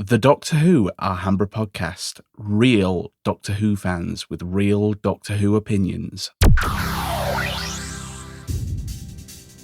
The Doctor Who Alhambra Podcast. Real Doctor Who fans with real Doctor Who opinions.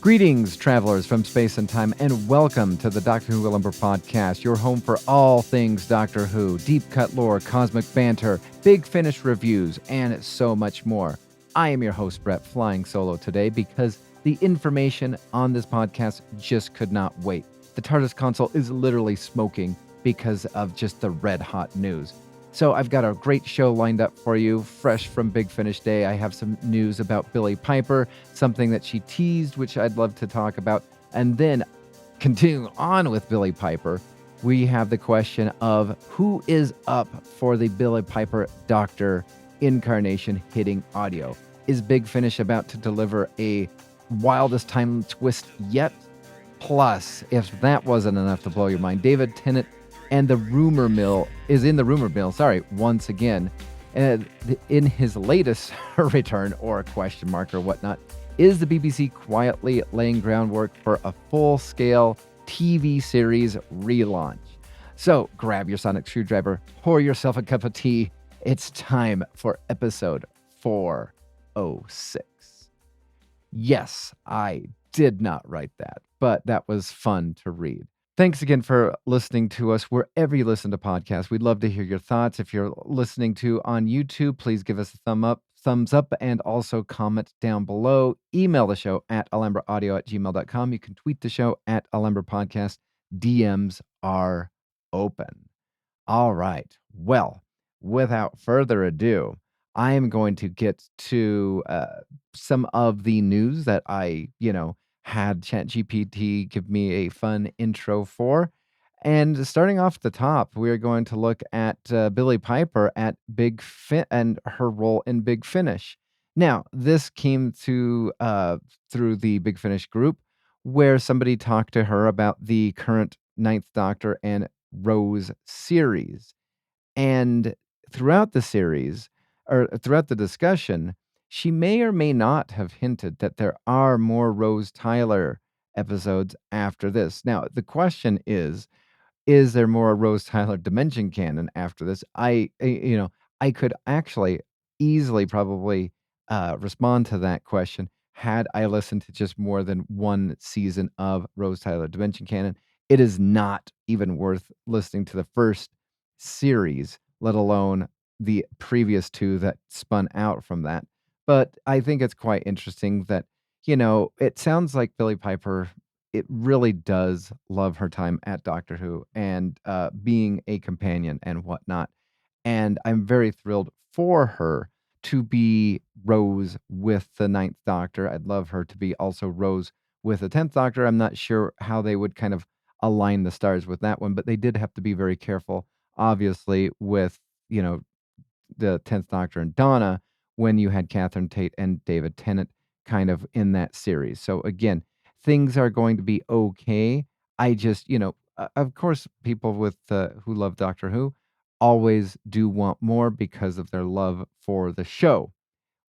Greetings, travelers from space and time, and welcome to the Doctor Who Alhambra Podcast, your home for all things Doctor Who, deep cut lore, cosmic banter, big finish reviews, and so much more. I am your host, Brett, flying solo today because the information on this podcast just could not wait. The TARDIS console is literally smoking because of just the red hot news. So I've got a great show lined up for you, fresh from Big Finish Day. I have some news about Billie Piper, something that she teased, which I'd love to talk about. And then continuing on with Billie Piper, we have the question of who is up for the Billie Piper Doctor incarnation hitting audio. Is Big Finish about to deliver a wildest time twist yet? Plus, if that wasn't enough to blow your mind, David Tennant and the rumor mill is in the rumor mill, once again. In his latest return or question mark or whatnot, is the BBC quietly laying groundwork for a full-scale TV series relaunch? So grab your sonic screwdriver, pour yourself a cup of tea. It's time for episode 406. Yes, I did not write that, but that was fun to read. Thanks again for listening to us wherever you listen to podcasts. We'd love to hear your thoughts. If you're listening to on YouTube, please give us a thumbs up, and also comment down below. Email the show at alhambraaudio@gmail.com. You can tweet the show at Alhambra Podcast. DMs are open. All right. Well, without further ado, I am going to get to some of the news that I, had ChatGPT give me a fun intro for. And starting off the top, we are going to look at Billie Piper at and her role in Big Finish. Now, this came to through the Big Finish group, where somebody talked to her about the current Ninth Doctor and Rose series. And throughout the series, or throughout the discussion, she may or may not have hinted that there are more Rose Tyler episodes after this. Now, the question is there more Rose Tyler Dimension canon after this? I could actually easily probably respond to that question had I listened to just more than one season of Rose Tyler Dimension canon. It is not even worth listening to the first series, let alone the previous two that spun out from that. But I think it's quite interesting that, it sounds like Billie Piper, it really does love her time at Doctor Who and being a companion and whatnot. And I'm very thrilled for her to be Rose with the Ninth Doctor. I'd love her to be also Rose with the 10th Doctor. I'm not sure how they would kind of align the stars with that one, but they did have to be very careful, obviously, with, the 10th Doctor and Donna, when you had Catherine Tate and David Tennant kind of in that series. So again, things are going to be okay. I just, of course, people with who love Doctor Who always do want more because of their love for the show.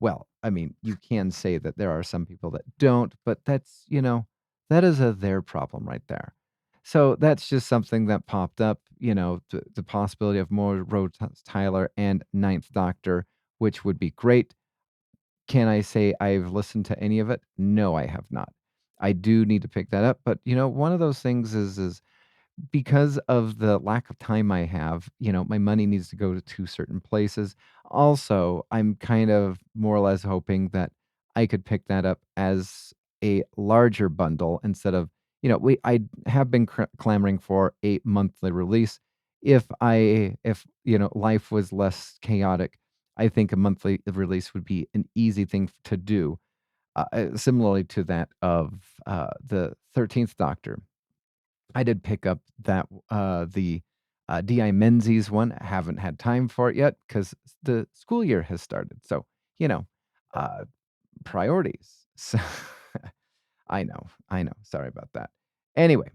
Well, I mean, you can say that there are some people that don't, but that's, that is their problem right there. So that's just something that popped up, the possibility of more Rose Tyler and Ninth Doctor, which would be great. Can I say I've listened to any of it? No, I have not. I do need to pick that up, but one of those things is because of the lack of time I have, my money needs to go to certain places. Also, I'm kind of more or less hoping that I could pick that up as a larger bundle instead of, I have been clamoring for a monthly release. If life was less chaotic, I think a monthly release would be an easy thing to do, similarly to that of the 13th Doctor. I did pick up that the D.I. Menzies one. I haven't had time for it yet because the school year has started. So, uh, priorities. So I know. Sorry about that. Anyway,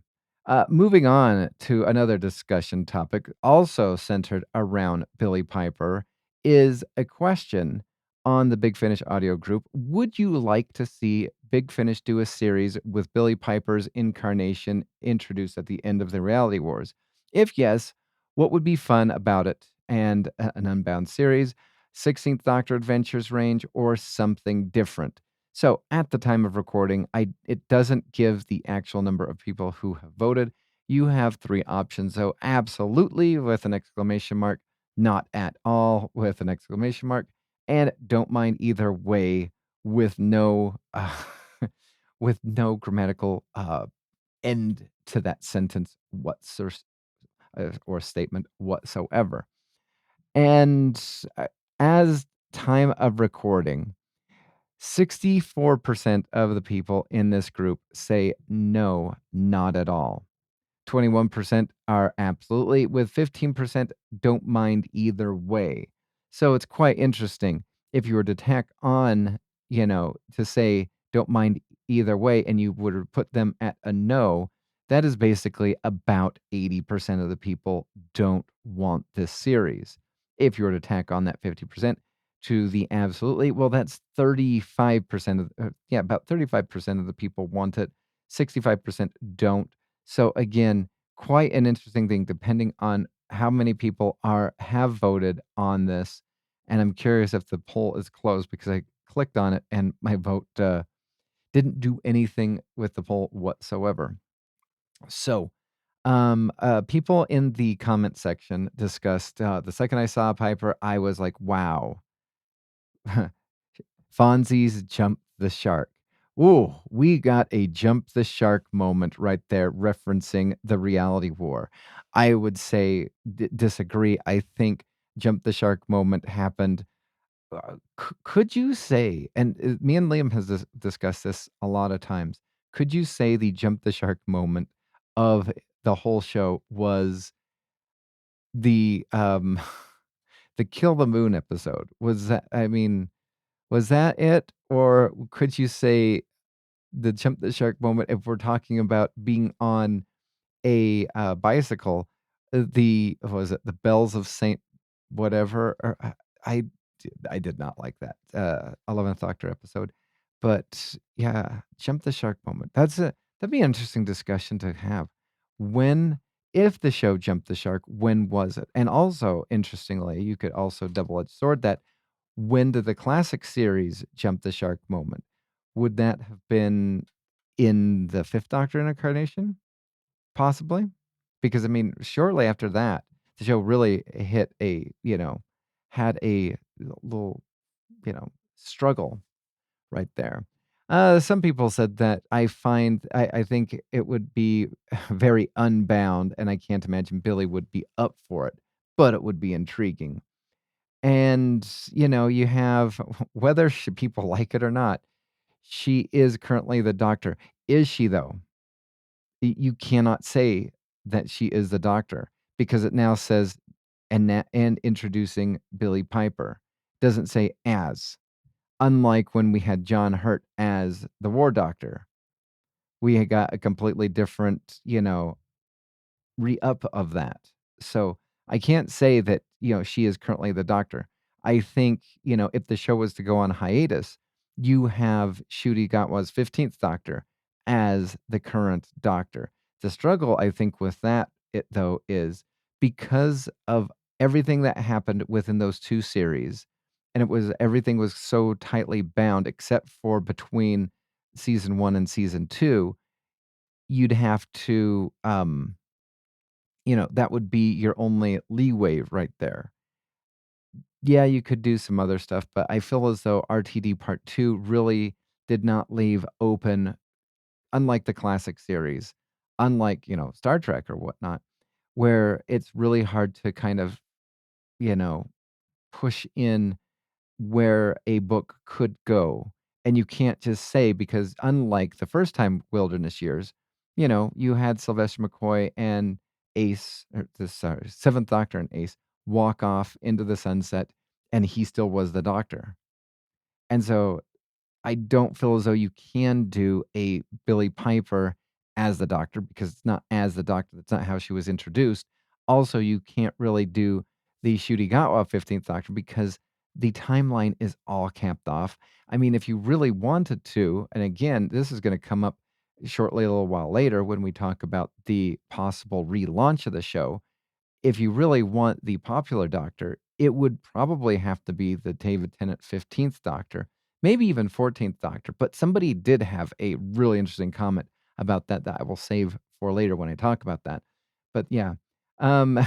moving on to another discussion topic, also centered around Billie Piper, is a question on the Big Finish audio group. Would you like to see Big Finish do a series with Billie Piper's incarnation introduced at the end of the Reality Wars? If yes, What would be fun about it and an Unbound series, 16th Doctor Adventures range, or something different? So at the time of recording, it doesn't give the actual number of people who have voted. You have three options. So absolutely with an exclamation mark, not at all with an exclamation mark, and don't mind either way with no with no grammatical end to that sentence whatsoever or statement whatsoever. And uh, as time of recording, 64% of the people in this group say no, not at all. 21% are absolutely, with 15% don't mind either way. So it's quite interesting. If you were to tack on, to say don't mind either way, and you would put them at a no, that is basically about 80% of the people don't want this series. If you were to tack on that 50% to the absolutely, well, that's 35% of, about 35% of the people want it, 65% don't. So again, quite an interesting thing depending on how many people have voted on this. And I'm curious if the poll is closed because I clicked on it and my vote didn't do anything with the poll whatsoever. So, people in the comment section discussed the second I saw Piper, I was like, wow, Fonzie's jump the shark. Ooh, we got a jump the shark moment right there, referencing the reality war. I would say disagree. I think jump the shark moment happened. Could you say, and me and Liam has discussed this a lot of times, could you say the jump the shark moment of the whole show was the the kill the moon episode? Was that, I mean, was that it? Or could you say the jump the shark moment if we're talking about being on a, bicycle, the what was it? The Bells of Saint whatever, or I did not like that, 11th Doctor episode, but yeah, jump the shark moment. That'd be an interesting discussion to have. When if the show jumped the shark, when was it? And also, interestingly, you could also double-edged sword that. When did the classic series jump the shark moment? Would that have been in the 5th Doctor incarnation? Possibly? Because, I mean, shortly after that, the show really hit had a little, struggle right there. Some people said that I think it would be very unbound, and I can't imagine Billie would be up for it, but it would be intriguing. And, you have whether people like it or not, she is currently the doctor. Is she, though? You cannot say that she is the doctor because it now says, and introducing Billie Piper. Doesn't say as. Unlike when we had John Hurt as the war doctor, we had got a completely different, re-up of that. So I can't say that, she is currently the doctor. I think, if the show was to go on hiatus, you have Ncuti Gatwa's 15th Doctor as the current doctor. The struggle, I think, with that, though, is because of everything that happened within those two series, and everything was so tightly bound, except for between season one and season two, you'd have to, that would be your only leeway right there. Yeah, you could do some other stuff, but I feel as though RTD Part 2 really did not leave open, unlike the classic series, unlike, Star Trek or whatnot, where it's really hard to kind of, you know, push in where a book could go. And you can't just say, because unlike the first time Wilderness Years, you had Sylvester McCoy and Ace, or sorry, Seventh Doctor and Ace walk off into the sunset, and he still was the Doctor. And so I don't feel as though you can do a Billie Piper as the Doctor because it's not as the Doctor. That's not how she was introduced. Also, you can't really do the Ncuti Gatwa 15th Doctor because the timeline is all capped off. I mean, if you really wanted to, and again, this is going to come up shortly a little while later when we talk about the possible relaunch of the show. if you really want the popular Doctor, it would probably have to be the David Tennant 15th Doctor, maybe even 14th Doctor. But somebody did have a really interesting comment about that I will save for later when I talk about that. But yeah, um,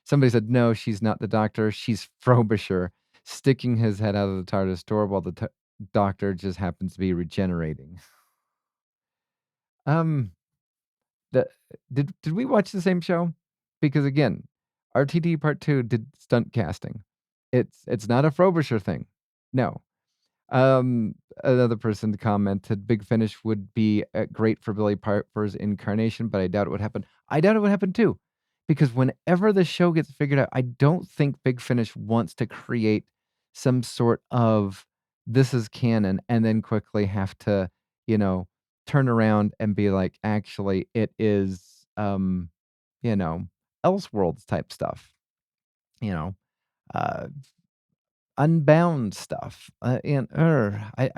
somebody said, no, she's not the Doctor. She's Frobisher, sticking his head out of the TARDIS door while the Doctor just happens to be regenerating. Um, the did we watch the same show? Because again, RTD Part 2 did stunt casting. It's not a Frobisher thing. No. Another person commented, "Big Finish would be, great for Billie Piper's incarnation, but I doubt it would happen." I doubt it would happen too, because whenever the show gets figured out, I don't think Big Finish wants to create some sort of, "This is canon," and then quickly have to, you know, turn around and be like, "Actually, it is, you know, Elseworlds type stuff," you know? Uh Unbound stuff, I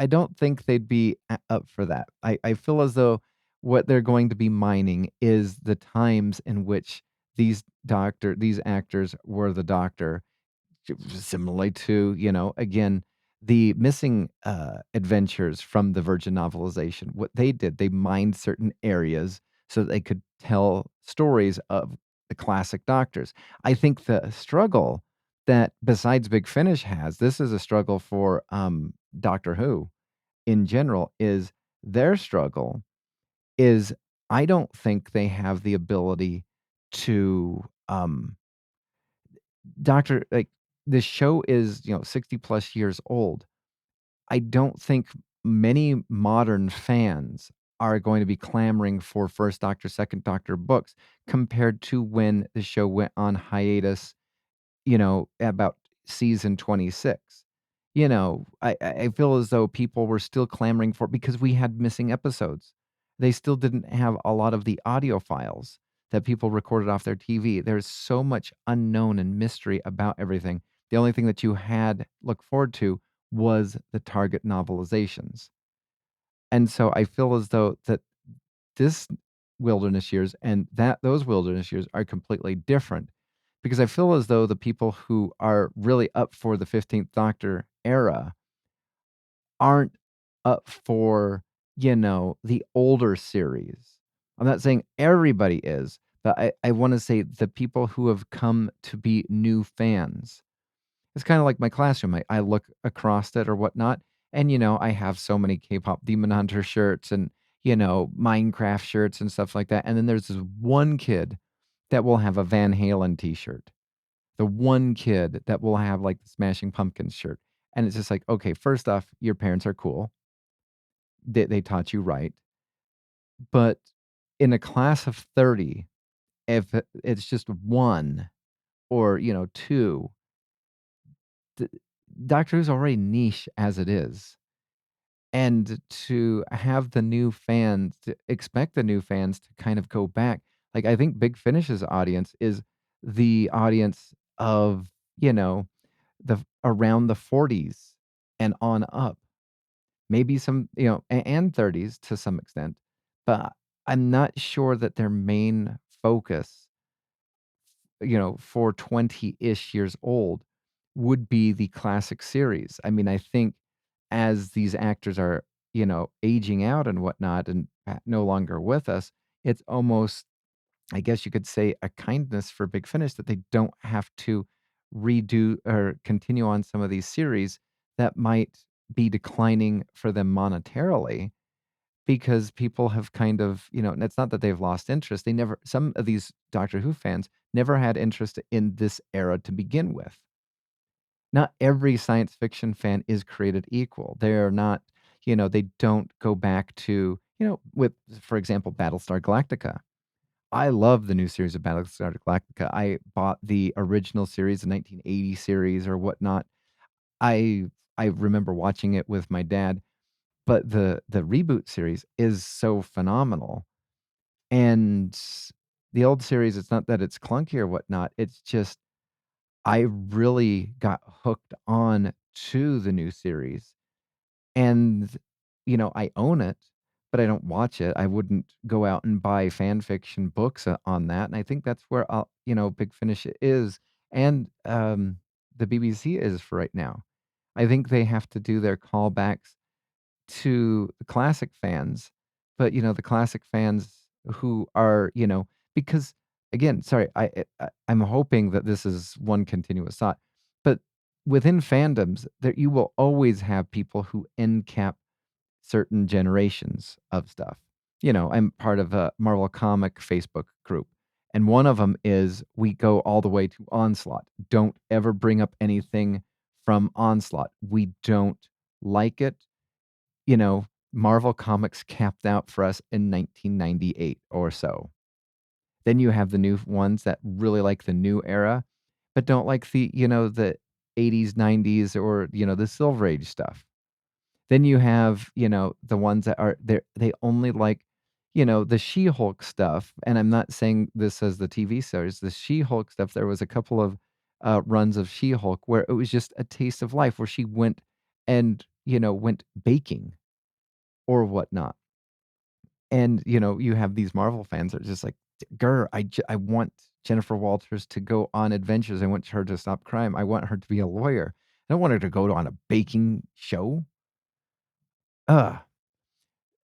don't think they'd be up for that. I feel as though what they're going to be mining is the times in which these actors were the Doctor, similarly to, again, the missing, adventures from the Virgin novelization. What they did, they mined certain areas so that they could tell stories of the classic Doctors. I think the struggle that besides Big Finish has, this is a struggle for, Doctor Who in general, is their struggle is I don't think they have the ability to, Doctor like, the show is, 60 plus years old. I don't think many modern fans are going to be clamoring for First Doctor, Second Doctor books compared to when the show went on hiatus, about season 26. I feel as though people were still clamoring for because we had missing episodes. They still didn't have a lot of the audio files that people recorded off their TV. There's so much unknown and mystery about everything. The only thing that you had look forward to was the target novelizations. And so I feel as though that this wilderness years and that those wilderness years are completely different because I feel as though the people who are really up for the 15th Doctor era aren't up for, the older series. I'm not saying everybody is, but I want to say the people who have come to be new fans. It's kinda like my classroom. I look across it or whatnot, and, I have so many K-pop Demon Hunter shirts and, Minecraft shirts and stuff like that, and then there's this one kid that will have a Van Halen T-shirt. The one kid that will have, like, the Smashing Pumpkins shirt, and it's just like, okay, first off, your parents are cool. They taught you right, but in a class of 30, if it's just 1 or, 2, the Doctor Who's already niche as it is. And to have the new fans to expect the new fans to kind of go back. Like, I think Big Finish's audience is the audience of, the around the 40s and on up. Maybe some, and 30s to some extent. But I'm not sure that their main focus, for 20-ish years old would be the classic series. I mean, I think as these actors are, aging out and whatnot and no longer with us, it's almost, I guess you could say, a kindness for Big Finish that they don't have to redo or continue on some of these series that might be declining for them monetarily because people have kind of, and it's not that they've lost interest. They never, some of these Doctor Who fans never had interest in this era to begin with. Not every science fiction fan is created equal. They are not, they don't go back to, with, for example, Battlestar Galactica. I love the new series of Battlestar Galactica. I bought the original series, the 1980 series or whatnot. I I remember watching it with my dad, but the reboot series is so phenomenal. And the old series, it's not that it's clunky or whatnot. It's just I really got hooked on to the new series. And, I own it, but I don't watch it. I wouldn't go out and buy fan fiction books on that. And I think that's where Big Finish is, and the BBC is for right now. I think they have to do their callbacks to the classic fans, but, the classic fans who are, because again, sorry, I'm hoping that this is one continuous thought, but within fandoms, there you will always have people who end cap certain generations of stuff. I'm part of a Marvel comic Facebook group, and one of them is we go all the way to Onslaught. Don't ever bring up anything from Onslaught. We don't like it. You know, Marvel Comics capped out for us in 1998 or so. Then you have the new ones that really like the new era, but don't like the 80s, 90s, or, the Silver Age stuff. Then you have, the ones that they only like, the She-Hulk stuff, and I'm not saying this as the TV series, the She-Hulk stuff, there was a couple of, runs of She-Hulk where it was just a taste of life, where she went and, went baking or whatnot. And, you have these Marvel fans that are just like, "Grr, I want Jennifer Walters to go on adventures. I want her to stop crime. I want her to be a lawyer. I don't want her to go on a baking show." Ugh.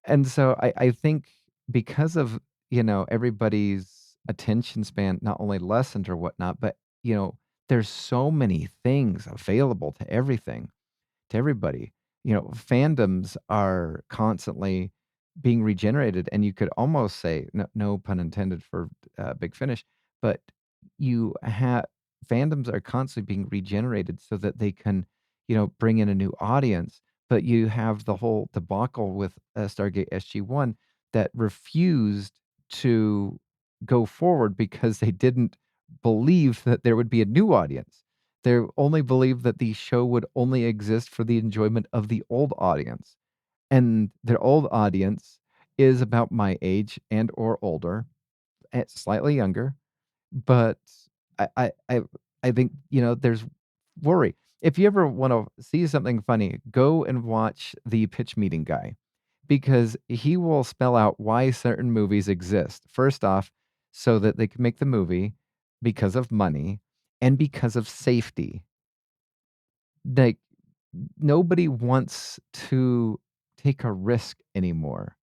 And so I think because of, everybody's attention span not only lessened or whatnot, but, there's so many things available to everything, to everybody. Fandoms are constantly being regenerated, and you could almost say, no pun intended for Big Finish, but you have fandoms are constantly being regenerated so that they can, bring in a new audience. But you have the whole debacle with Stargate SG-1 that refused to go forward because they didn't believe that there would be a new audience. They only believed that the show would only exist for the enjoyment of the old audience, and their old audience is about my age and or older, slightly younger, but I I I I think, there's worry. If you ever wanna see something funny, go and watch the Pitch Meeting Guy, because he will spell out why certain movies exist. First off, so that they can make the movie because of money and because of safety. Like, nobody wants to take a risk anymore.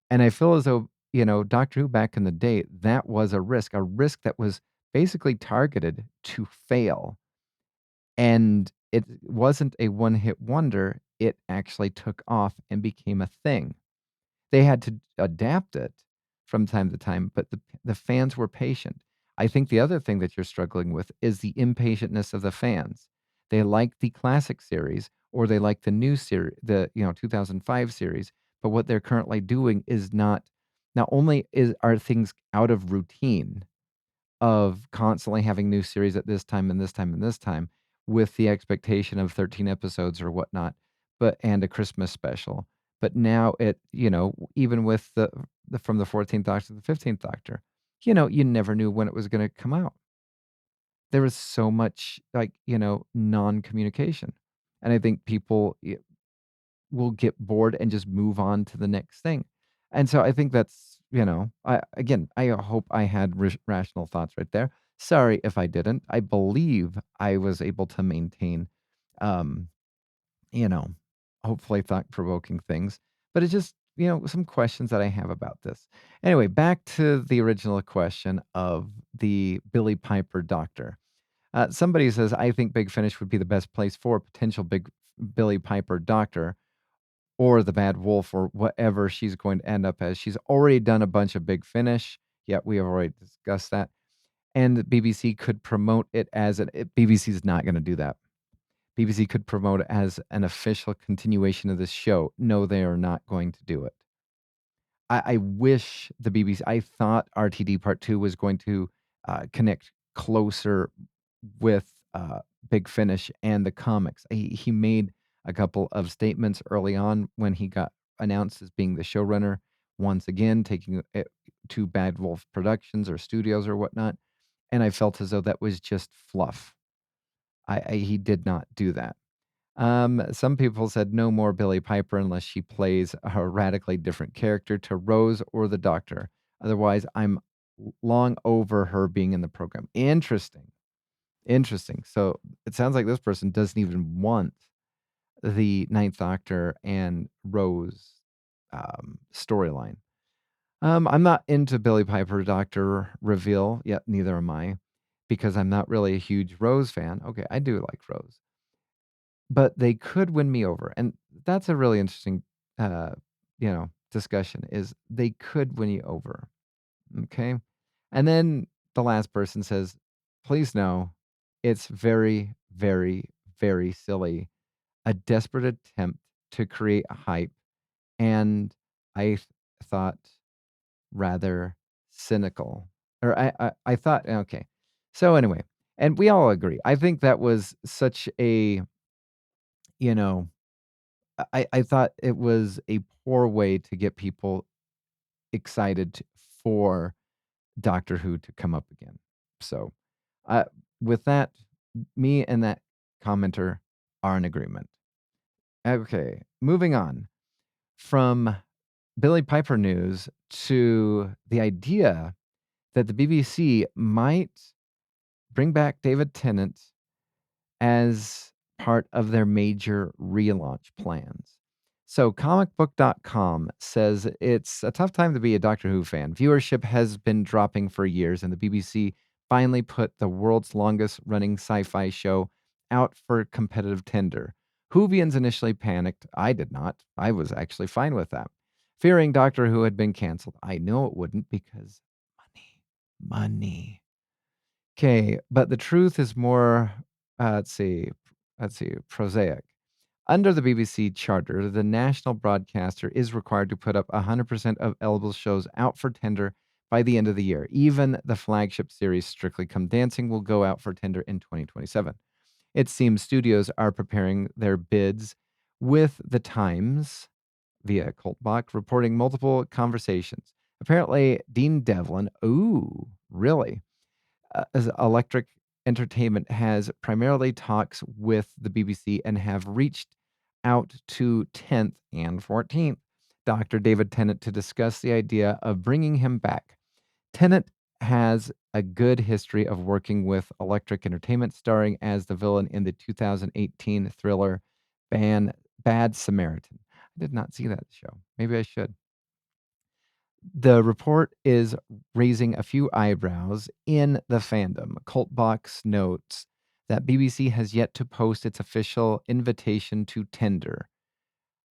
And I feel as though, Doctor Who back in the day, that was a risk that was basically targeted to fail. And it wasn't a one-hit wonder. It actually took off and became a thing. They had to adapt it from time to time, but the fans were patient. I think the other thing that you're struggling with is the impatientness of the fans. They like the classic series or they like the new series, the 2005 series, but what they're currently doing is not only are things out of routine of constantly having new series at this time and this time and this time with the expectation of 13 episodes or whatnot, but and a Christmas special. But now even with the from the 14th Doctor to the 15th Doctor, you never knew when it was going to come out. There was so much like, non-communication. And I think people will get bored and just move on to the next thing. And so I think that's, I hope I had rational thoughts right there. Sorry if I didn't. I believe I was able to maintain, um, you know, hopefully thought provoking things, but it's just, some questions that I have about this. Anyway, back to the original question of the Billy Piper doctor. Somebody says, I think Big Finish would be the best place for a potential big Billy Piper doctor or the Bad Wolf or whatever she's going to end up as. She's already done a bunch of Big Finish. Yeah, we have already discussed that. And BBC could promote it as BBC's not going to do that. BBC could promote it as an official continuation of this show. No, they are not going to do it. I wish the BBC, I thought RTD Part 2 was going to connect closer with Big Finish and the comics. He made a couple of statements early on when he got announced as being the showrunner, once again, taking it to Bad Wolf Productions or studios or whatnot. And I felt as though that was just fluff. He did not do that. Some people said no more Billie Piper unless she plays a radically different character to Rose or the Doctor. Otherwise, I'm long over her being in the program. Interesting. Interesting. So it sounds like this person doesn't even want the Ninth Doctor and Rose storyline. I'm not into Billie Piper Doctor reveal yet. Neither am I, because I'm not really a huge Rose fan. Okay, I do like Rose, but they could win me over, and that's a really interesting, uh, discussion. Is they could win you over, okay? And then the last person says, "Please no, it's very, very, very silly. A desperate attempt to create a hype, and thought rather cynical." Or I thought, okay. So anyway, and we all agree. I think that was such a, you know, I thought it was a poor way to get people excited for Doctor Who to come up again. So, uh, with that, me and that commenter are in agreement. Okay, moving on from Billie Piper news to the idea that the BBC might bring back David Tennant as part of their major relaunch plans. So, comicbook.com says it's a tough time to be a Doctor Who fan. Viewership has been dropping for years, and the BBC finally put the world's longest running sci fi show out for competitive tender. Whovians initially panicked. I did not. I was actually fine with that. Fearing Doctor Who had been canceled. I know it wouldn't because money, money. Okay, but the truth is more, let's see, prosaic. Under the BBC charter, the national broadcaster is required to put up 100% of eligible shows out for tender by the end of the year. Even the flagship series Strictly Come Dancing will go out for tender in 2027. It seems studios are preparing their bids with the Times via Coltbach reporting multiple conversations. Apparently, Dean Devlin, ooh, really? As Electric Entertainment has primarily talks with the BBC and have reached out to 10th and 14th Dr. David Tennant to discuss the idea of bringing him back. Tennant has a good history of working with Electric Entertainment, starring as the villain in the 2018 thriller Bad Samaritan. I did not see that show. Maybe I should. The report is raising a few eyebrows in the fandom. Cultbox notes that BBC has yet to post its official invitation to tender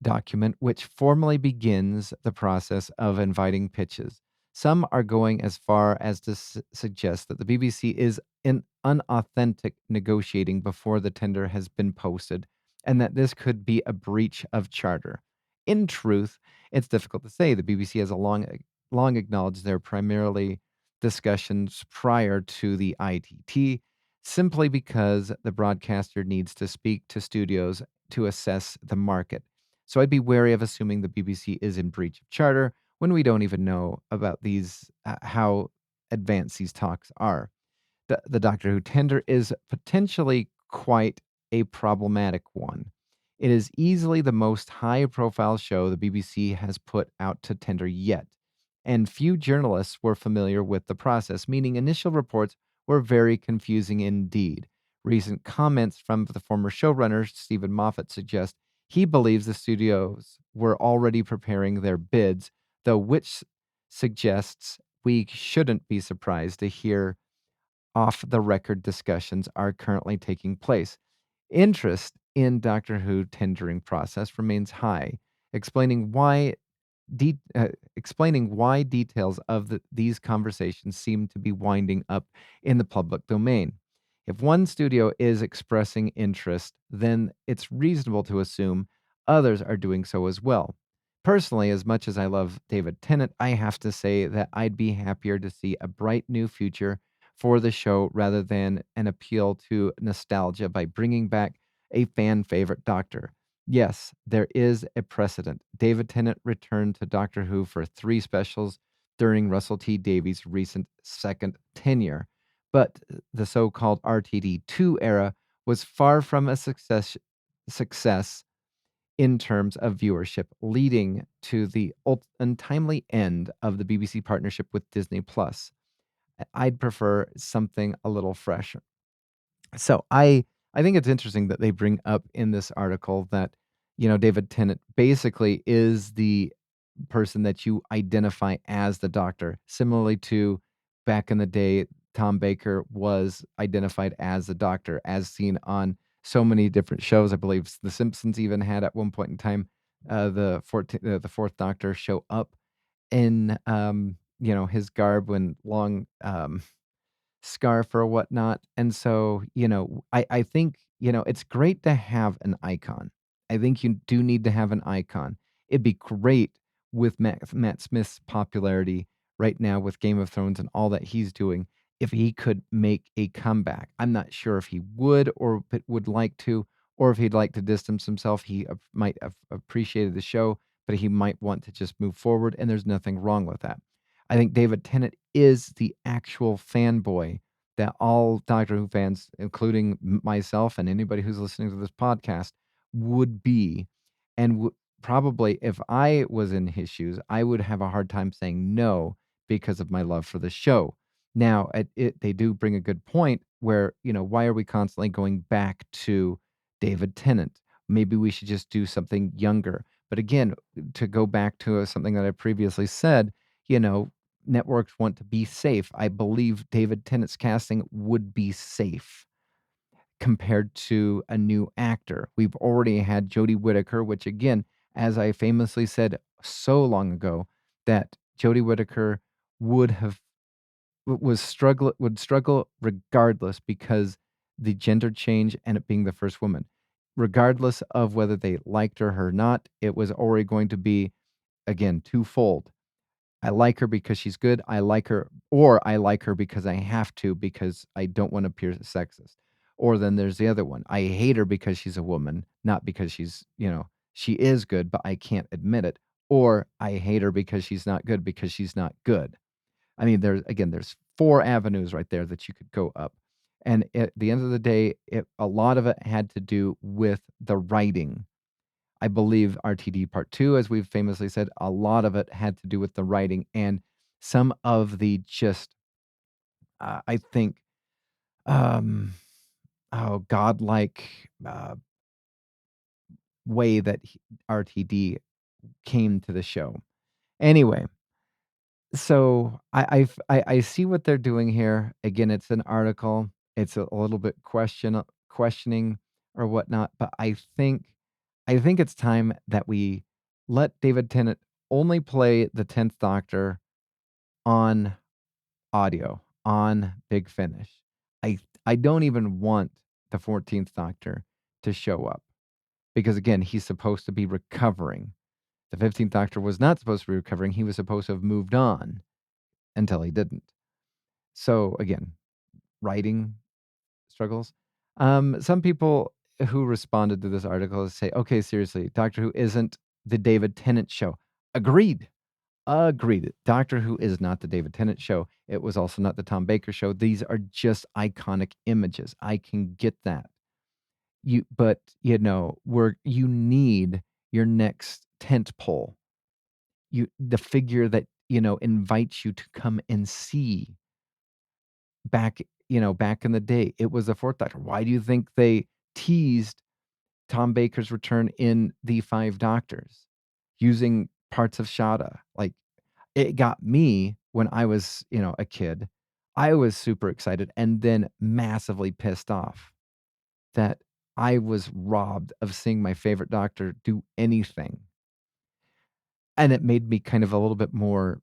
document, which formally begins the process of inviting pitches. Some are going as far as to suggest that the BBC is in unauthentic negotiating before the tender has been posted, and that this could be a breach of charter. In truth, it's difficult to say. The BBC has long acknowledged their primarily discussions prior to the ITT, simply because the broadcaster needs to speak to studios to assess the market. So I'd be wary of assuming the BBC is in breach of charter when we don't even know about these, how advanced these talks are. The Doctor Who tender is potentially quite a problematic one. It is easily the most high profile show the BBC has put out to tender yet, and few journalists were familiar with the process, meaning initial reports were very confusing indeed. Recent comments from the former showrunner, Stephen Moffat, suggest he believes the studios were already preparing their bids, though which suggests we shouldn't be surprised to hear off the record discussions are currently taking place. Interest in Doctor Who tendering process remains high, explaining why explaining why details of these conversations seem to be winding up in the public domain. If one studio is expressing interest, then it's reasonable to assume others are doing so as well. Personally, as much as I love David Tennant, I have to say that I'd be happier to see a bright new future for the show rather than an appeal to nostalgia by bringing back a fan favorite Doctor. Yes, there is a precedent. David Tennant returned to Doctor Who for 3 specials during Russell T Davies' recent second tenure, but the so-called RTD2 era was far from a success in terms of viewership, leading to the untimely end of the BBC partnership with Disney Plus. I'd prefer something a little fresher. So I think it's interesting that they bring up in this article that, David Tennant basically is the person that you identify as the Doctor, similarly to back in the day, Tom Baker was identified as the Doctor, as seen on so many different shows. I believe The Simpsons even had at one point in time, the fourth Doctor show up in, his garb when long, scarf or whatnot. And so, I think, it's great to have an icon. I think you do need to have an icon. It'd be great with Matt Smith's popularity right now with Game of Thrones and all that he's doing if he could make a comeback. I'm not sure if he would or would like to, or if he'd like to distance himself. He might have appreciated the show, but he might want to just move forward, and there's nothing wrong with that. I think David Tennant is the actual fanboy that all Doctor Who fans, including myself and anybody who's listening to this podcast, would be. And probably if I was in his shoes, I would have a hard time saying no because of my love for the show. Now, they do bring a good point where, why are we constantly going back to David Tennant? Maybe we should just do something younger. But again, to go back to something that I previously said, networks want to be safe. I believe David Tennant's casting would be safe compared to a new actor. We've already had Jodie Whittaker, which again, as I famously said so long ago, that Jodie Whittaker would have would struggle regardless because the gender change and it being the first woman. Regardless of whether they liked her or not, it was already going to be again twofold. I like her because she's good. I like her, or I like her because I have to, because I don't want to appear sexist. Or then there's the other one. I hate her because she's a woman, not because she is good, but I can't admit it. Or I hate her because she's not good because she's not good. I mean, there's four avenues right there that you could go up. And at the end of the day, a lot of it had to do with the writing. I believe RTD Part 2, as we've famously said, a lot of it had to do with the writing and some of the just, I think, um, godlike way that RTD came to the show. Anyway, so I see what they're doing here. Again, it's an article. It's a little bit questioning or whatnot, but I think it's time that we let David Tennant only play the 10th Doctor on audio, on Big Finish. I don't even want the 14th Doctor to show up because again, he's supposed to be recovering. The 15th Doctor was not supposed to be recovering. He was supposed to have moved on until he didn't. So again, writing struggles. Some people who responded to this article say, okay, seriously, Doctor Who isn't the David Tennant show. Agreed. Agreed. Doctor Who is not the David Tennant show. It was also not the Tom Baker show. These are just iconic images. I can get that. But you need your next tent pole. The figure that invites you to come and see back in the day. It was the fourth Doctor. Why do you think they teased Tom Baker's return in The Five Doctors using parts of Shada? Like, it got me when I was, a kid. I was super excited and then massively pissed off that I was robbed of seeing my favorite Doctor do anything. And it made me kind of a little bit more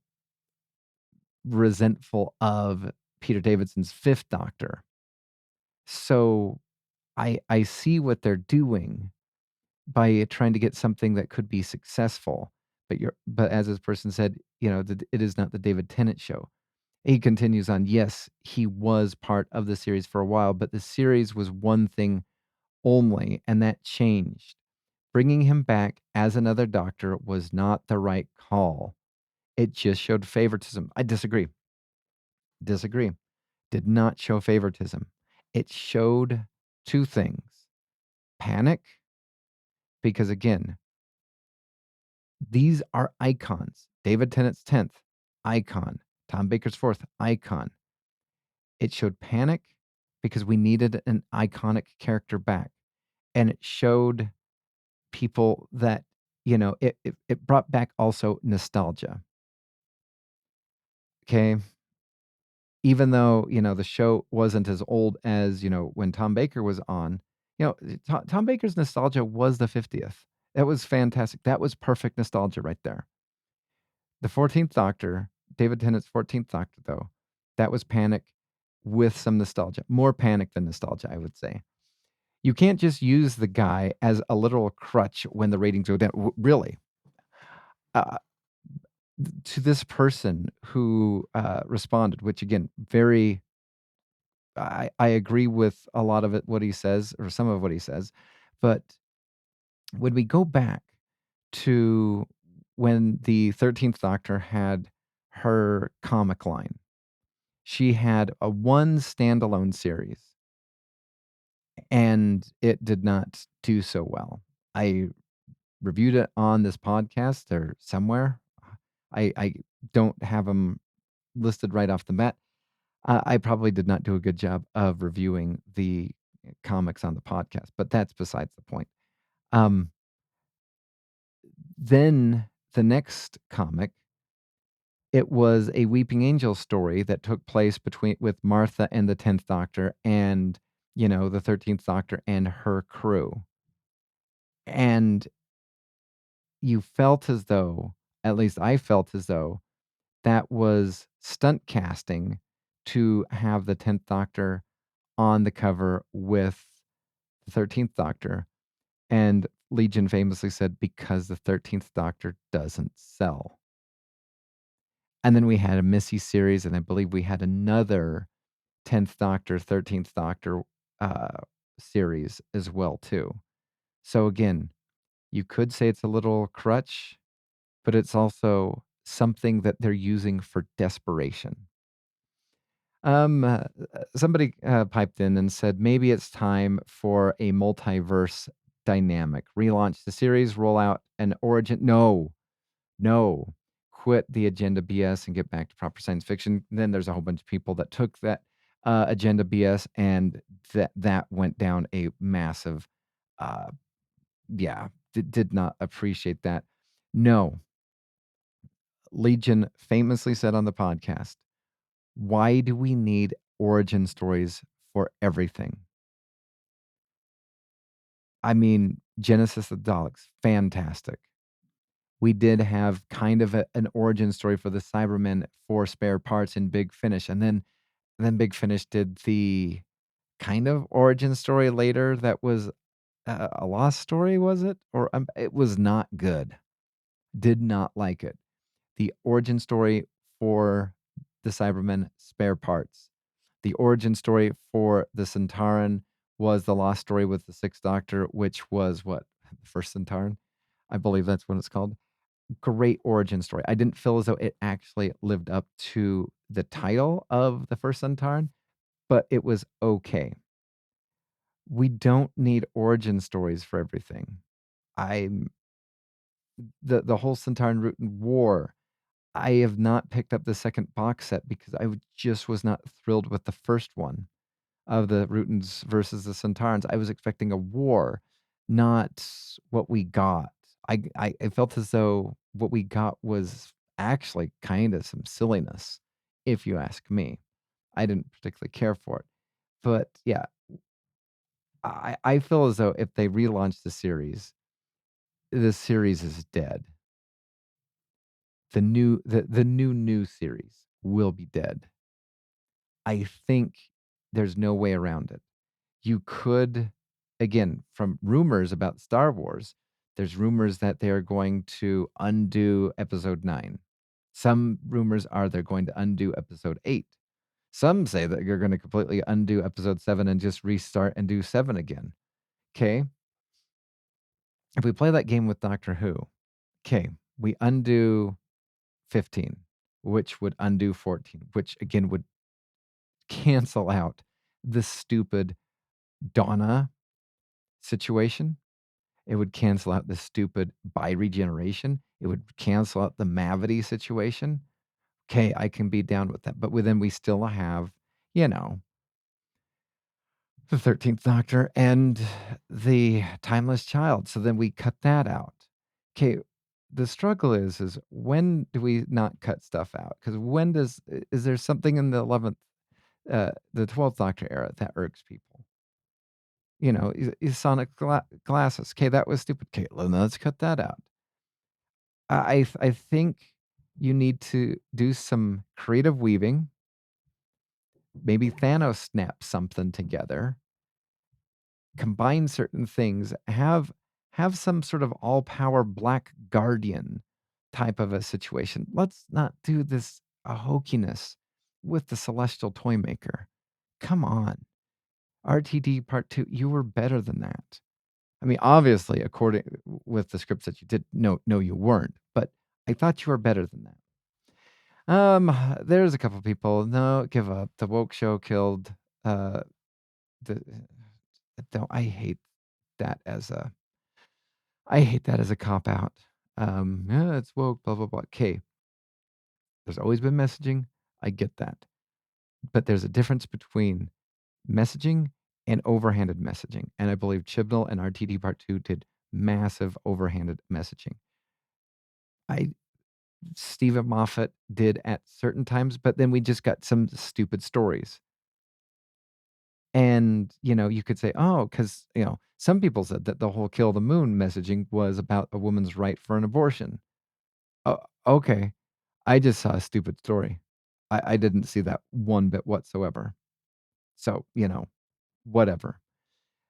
resentful of Peter Davidson's fifth Doctor. So I see what they're doing by trying to get something that could be successful, but as this person said, it is not the David Tennant show. He continues on, yes, he was part of the series for a while, but the series was one thing only, and that changed. Bringing him back as another Doctor was not the right call. It just showed favoritism. I disagree. Disagree. Did not show favoritism. It showed two things: panic, because again, these are icons. David Tennant's 10th, icon. Tom Baker's 4th, icon. It showed panic because we needed an iconic character back. And it showed people that, it brought back also nostalgia. Okay. Even though, the show wasn't as old as, when Tom Baker was on, Tom Baker's nostalgia was the 50th. That was fantastic. That was perfect nostalgia right there. The 14th Doctor, David Tennant's 14th Doctor, though, that was panic with some nostalgia. More panic than nostalgia, I would say. You can't just use the guy as a literal crutch when the ratings go down. Really. Uh, to this person who responded, which again, I agree with a lot of it, what he says, or some of what he says. But when we go back to when the 13th Doctor had her comic line, she had a one standalone series and it did not do so well. I reviewed it on this podcast or somewhere. I don't have them listed right off the bat. I probably did not do a good job of reviewing the comics on the podcast, but that's besides the point. Um, then the next comic, it was a Weeping Angel story that took place with Martha and the 10th Doctor and, the 13th Doctor and her crew. And you felt as though, at least I felt as though, that was stunt casting to have the 10th Doctor on the cover with the 13th Doctor. And Legion famously said, because the 13th Doctor doesn't sell. And then we had a Missy series, and I believe we had another 10th Doctor, 13th Doctor series as well, too. So again, you could say it's a little crutch, but it's also something that they're using for desperation. Somebody piped in and said maybe it's time for a multiverse dynamic. Relaunch the series, roll out an origin. No, quit the agenda BS and get back to proper science fiction. Then there's a whole bunch of people that took that agenda BS and that went down a massive, uh, did not appreciate that. No, Legion famously said on the podcast, why do we need origin stories for everything? I mean, Genesis of the Daleks, fantastic. We did have kind of an origin story for the Cybermen for spare parts in Big Finish. And then Big Finish did the kind of origin story later that was a lost story, was it? Or it was not good. Did not like it. The origin story for the Cybermen spare parts. The origin story for the Centauran was the lost story with the Sixth Doctor, which was what? The first Centauran? I believe that's what it's called. Great origin story. I didn't feel as though it actually lived up to the title of the first Centauran, but it was okay. We don't need origin stories for everything. I'm the whole Centauran route and war. I have not picked up the second box set because just was not thrilled with the first one of the Rutans versus the Centaurans. I was expecting a war, not what we got. I felt as though what we got was actually kind of some silliness, if you ask me. I didn't particularly care for it. But yeah, I feel as though if they relaunch the series is dead. The new series will be dead. I think there's no way around it. You could, again, from rumors about Star Wars, there's rumors that they are going to undo episode 9. Some rumors are they're going to undo episode 8. Some say that you're going to completely undo episode 7 and just restart and do 7 again. Okay. If we play that game with Doctor Who, okay, we undo 15, which would undo 14, which again would cancel out the stupid Donna situation. It would cancel out the stupid bi-regeneration. It would cancel out the Mavity situation. Okay, I can be down with that. But then we still have, you know, the 13th Doctor and the Timeless Child. So then we cut that out. Okay, the struggle is when do we not cut stuff out? Because when is there something in the 12th Doctor era that irks people? Sonic glasses. Okay, that was stupid. Okay, let's cut that out. I think you need to do some creative weaving. Maybe Thanos snaps something together, combine certain things, have some sort of all power Black Guardian type of a situation. Let's not do this hokiness with the Celestial Toymaker. Come on. RTD Part 2, you were better than that. I mean, obviously, according with the scripts that you did, no, you weren't. But I thought you were better than that. There's a couple people. No, give up. The woke show killed. The Though that as a I hate that as a cop out. Yeah, it's woke. Blah blah blah. Okay, there's always been messaging. I get that, but there's a difference between messaging and overhanded messaging, and I believe Chibnall and RTD Part 2 did massive overhanded messaging. I Stephen Moffat did at certain times, but then we just got some stupid stories. And, you could say, oh, because, some people said that the whole kill the moon messaging was about a woman's right for an abortion. Oh, okay. I just saw a stupid story. I didn't see that one bit whatsoever. So, whatever.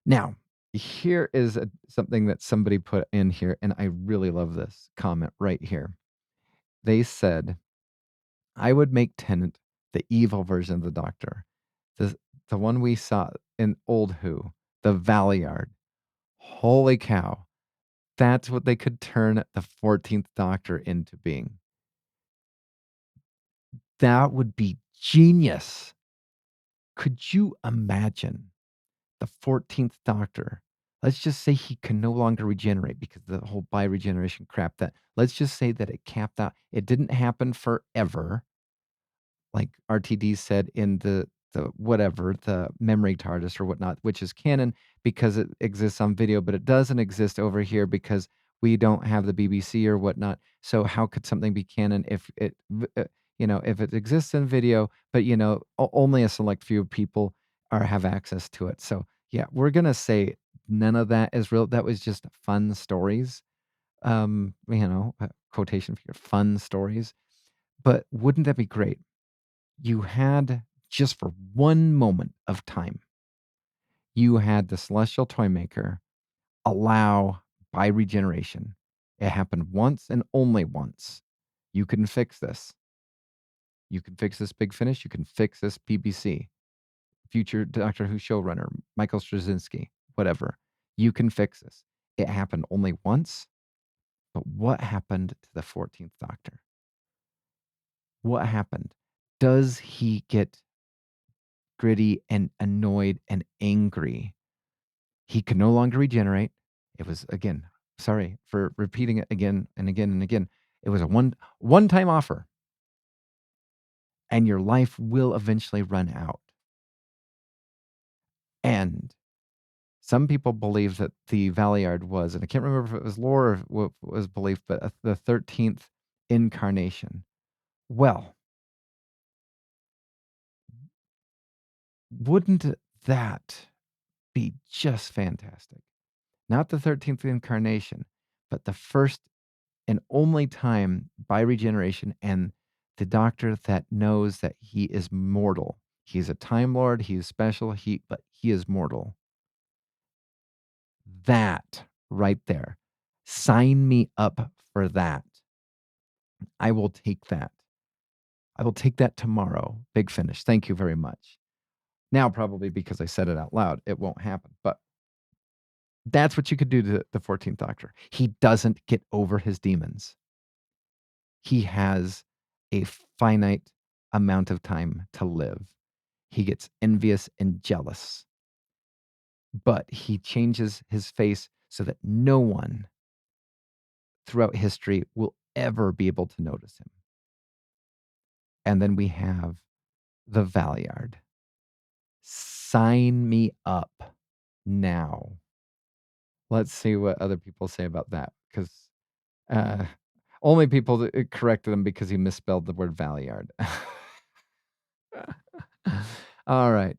Now, here is something that somebody put in here, and I really love this comment right here. They said, I would make Tennant the evil version of the Doctor. The, the one we saw in Old Who, the Valeyard. Holy cow. That's what they could turn the 14th Doctor into being. That would be genius. Could you imagine the 14th Doctor? Let's just say he can no longer regenerate because the whole bi-regeneration crap that let's just say that it capped out. It didn't happen forever. Like RTD said in the whatever, the memory TARDIS or whatnot, which is canon because it exists on video, but it doesn't exist over here because we don't have the BBC or whatnot. So how could something be canon if if it exists in video, but only a select few people have access to it. So yeah, we're gonna say none of that is real. That was just fun stories. Quotation for your fun stories. But wouldn't that be great? You had just for one moment of time, you had the Celestial Toymaker allow by regeneration. It happened once and only once. You can fix this. You can fix this Big Finish. You can fix this BBC, future Doctor Who showrunner, Michael Straczynski, whatever. You can fix this. It happened only once. But what happened to the 14th Doctor? What happened? Does he get gritty and annoyed and angry? He could no longer regenerate. It was again, sorry for repeating it again and again and again. It was a one-time offer. And your life will eventually run out. And some people believe that the Valeyard was, and I can't remember if it was lore or what was belief, but the 13th incarnation. Well, wouldn't that be just fantastic? Not the 13th incarnation, but the first and only time by regeneration and the Doctor that knows that he is mortal. He's a Time Lord, he is special, but he is mortal. That right there. Sign me up for that. I will take that. I will take that tomorrow. Big Finish. Thank you very much. Now, probably because I said it out loud, it won't happen. But that's what you could do to the 14th Doctor. He doesn't get over his demons. He has a finite amount of time to live. He gets envious and jealous. But he changes his face so that no one throughout history will ever be able to notice him. And then we have the Valeyard. Sign me up now. Let's see what other people say about that, because only people that corrected him because he misspelled the word Valeyard. All right.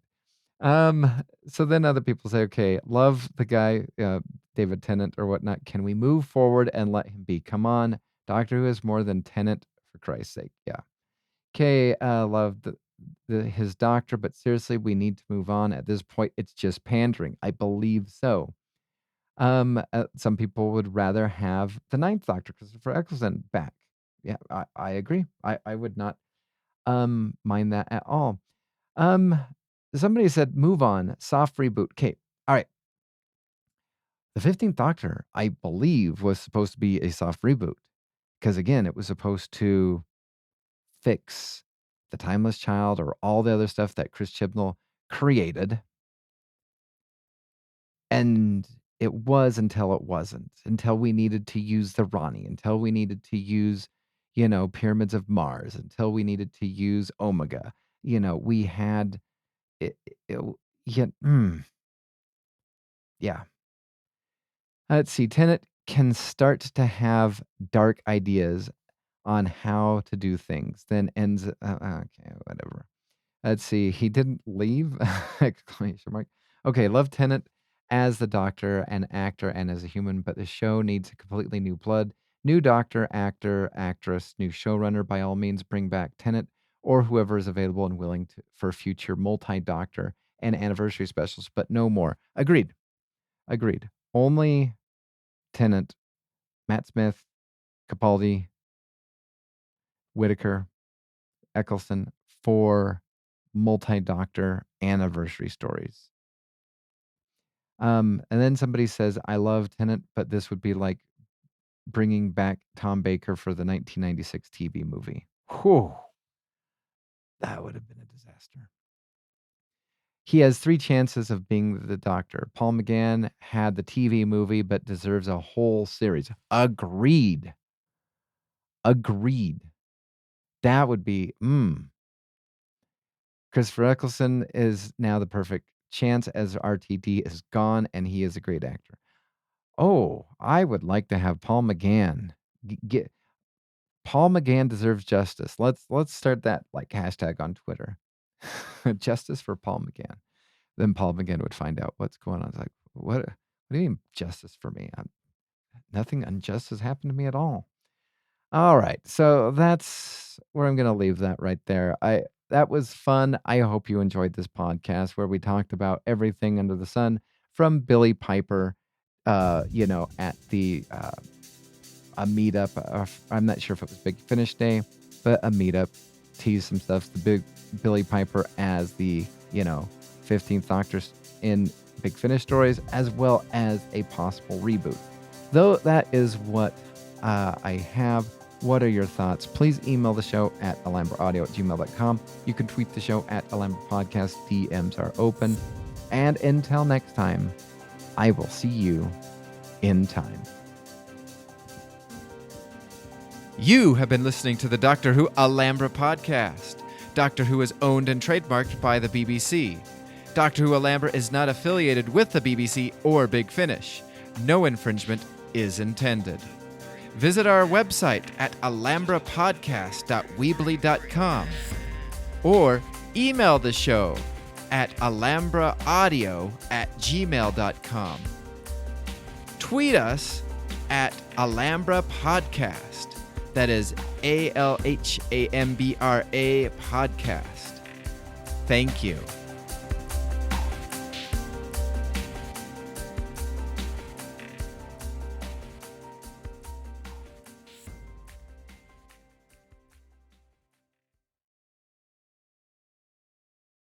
So then other people say, okay, love the guy, David Tennant or whatnot. Can we move forward and let him be? Come on. Doctor Who is more than Tennant, for Christ's sake. Yeah. Okay, love his doctor, but seriously, we need to move on. At this point, it's just pandering. I believe so. Some people would rather have the Ninth Doctor, Christopher Eccleston, back. Yeah, I agree. I would not mind that at all. Somebody said move on, soft reboot. Okay, all right. The 15th Doctor, I believe, was supposed to be a soft reboot because again, it was supposed to fix the Timeless Child or all the other stuff that Chris Chibnall created. And it was until it wasn't, until we needed to use the Ronnie, until we needed to use, Pyramids of Mars, until we needed to use Omega. We had it, yeah, yeah. Let's see. Tennant can start to have dark ideas on how to do things, then ends. Okay, whatever. Let's see. He didn't leave? Exclamation mark. Okay, love Tennant as the Doctor and actor and as a human, but the show needs a completely new blood. New Doctor, actor, actress, new showrunner. By all means, bring back Tennant or whoever is available and willing for future multi-Doctor and anniversary specials, but no more. Agreed. Only Tennant, Matt Smith, Capaldi, Whitaker, Eccleston for multi-Doctor anniversary stories. And then somebody says, I love Tennant, but this would be like bringing back Tom Baker for the 1996 TV movie. Whew. That would have been a disaster. He has 3 chances of being the Doctor. Paul McGann had the TV movie, but deserves a whole series. Agreed. That would be, Christopher Eccleston is now the perfect chance as RTD is gone, and he is a great actor. Oh, I would like to have Paul McGann. Paul McGann deserves justice. Let's start that hashtag on Twitter. Justice for Paul McGann. Then Paul McGann would find out what's going on. It's like, what do you mean justice for me? Nothing unjust has happened to me at all. All right. So that's where I'm going to leave that right there. That was fun. I hope you enjoyed this podcast where we talked about everything under the sun from Billie Piper, at the a meetup. I'm not sure if it was Big Finish Day, but a meetup, tease some stuff. The big Billie Piper as the 15th Doctor in Big Finish stories, as well as a possible reboot. Though that is what I have. What are your thoughts? Please email the show at alhambraaudio@gmail.com. You can tweet the show at Alhambra Podcast. DMs are open. And until next time, I will see you in time. You have been listening to the Doctor Who Alhambra Podcast. Doctor Who is owned and trademarked by the BBC. Doctor Who Alhambra is not affiliated with the BBC or Big Finish. No infringement is intended. Visit our website at alhambrapodcast.weebly.com or email the show at alhambraaudio@gmail.com. Tweet us at Alhambra Podcast. That is ALHAMBRA Podcast. Thank you.